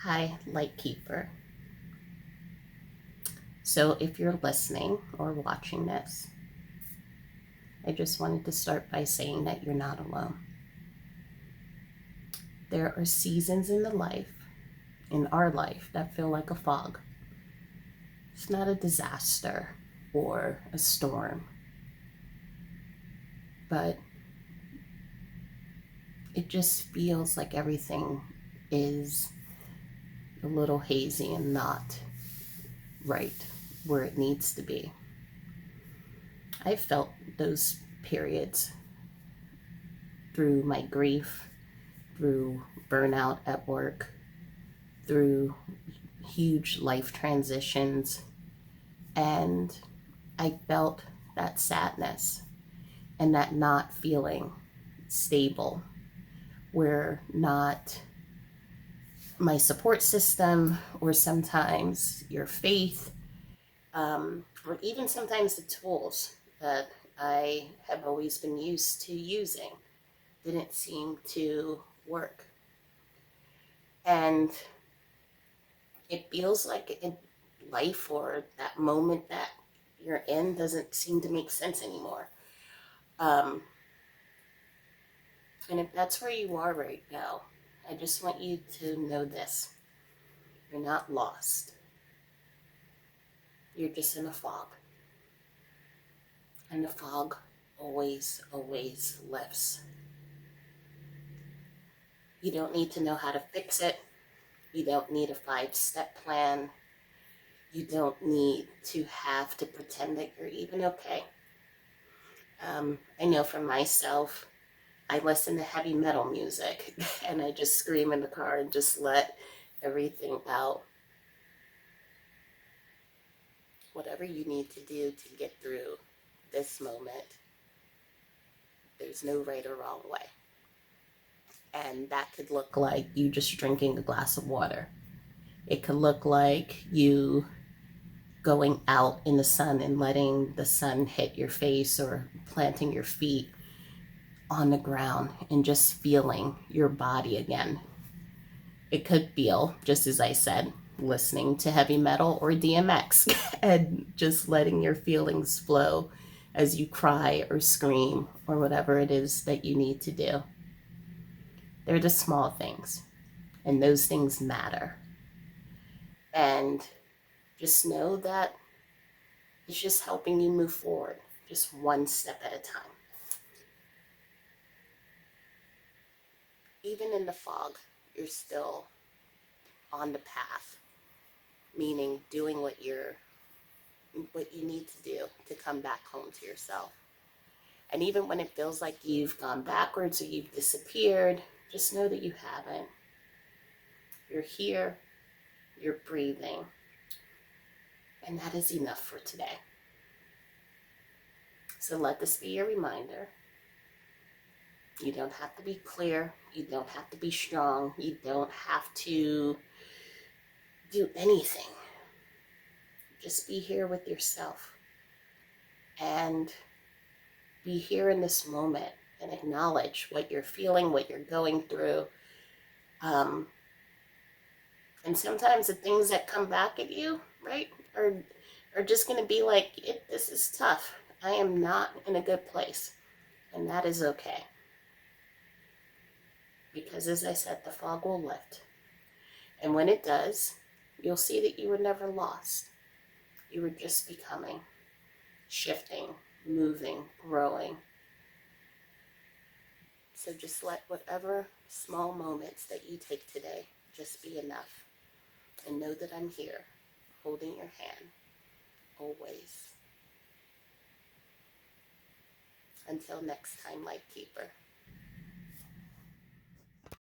Hi, Lightkeeper. So if you're listening or watching this, I just wanted to start by saying that you're not alone. There are seasons in our life, that feel like a fog. It's not a disaster or a storm, but it just feels like everything is a little hazy and not right where it needs to be. I felt those periods through my grief, through burnout at work, through huge life transitions, and I felt that sadness and that not feeling stable, where not my support system, or sometimes your faith, or even sometimes the tools that I have always been used to using didn't seem to work. And it feels like life, or that moment that you're in, doesn't seem to make sense anymore. Um, and if that's where you are right now, I just want you to know this. You're not lost. You're just in a fog. And the fog always, always lifts. You don't need to know how to fix it. You don't need a 5-step plan. You don't need to have to pretend that you're even okay. I know for myself, I listen to heavy metal music and I just scream in the car and just let everything out. Whatever you need to do to get through this moment, there's no right or wrong way. And that could look like you just drinking a glass of water. It could look like you going out in the sun and letting the sun hit your face, or planting your feet on the ground and just feeling your body again. It could feel, just as I said, listening to heavy metal or DMX and just letting your feelings flow as you cry or scream or whatever it is that you need to do. They're the small things, and those things matter. And just know that it's just helping you move forward, just one step at a time. Even in the fog, you're still on the path, meaning doing what you need to do to come back home to yourself. And even when it feels like you've gone backwards or you've disappeared, just know that you haven't. You're here, you're breathing, and that is enough for today. So let this be your reminder. You don't have to be clear. You don't have to be strong. You don't have to do anything. Just be here with yourself and be here in this moment and acknowledge what you're feeling, what you're going through. And sometimes the things that come back at you, right, are just going to be like, this is tough. I am not in a good place. And that is okay. Because as I said, the fog will lift. And when it does, you'll see that you were never lost. You were just becoming, shifting, moving, growing. So just let whatever small moments that you take today just be enough. And know that I'm here, holding your hand, always. Until next time, Lightkeeper.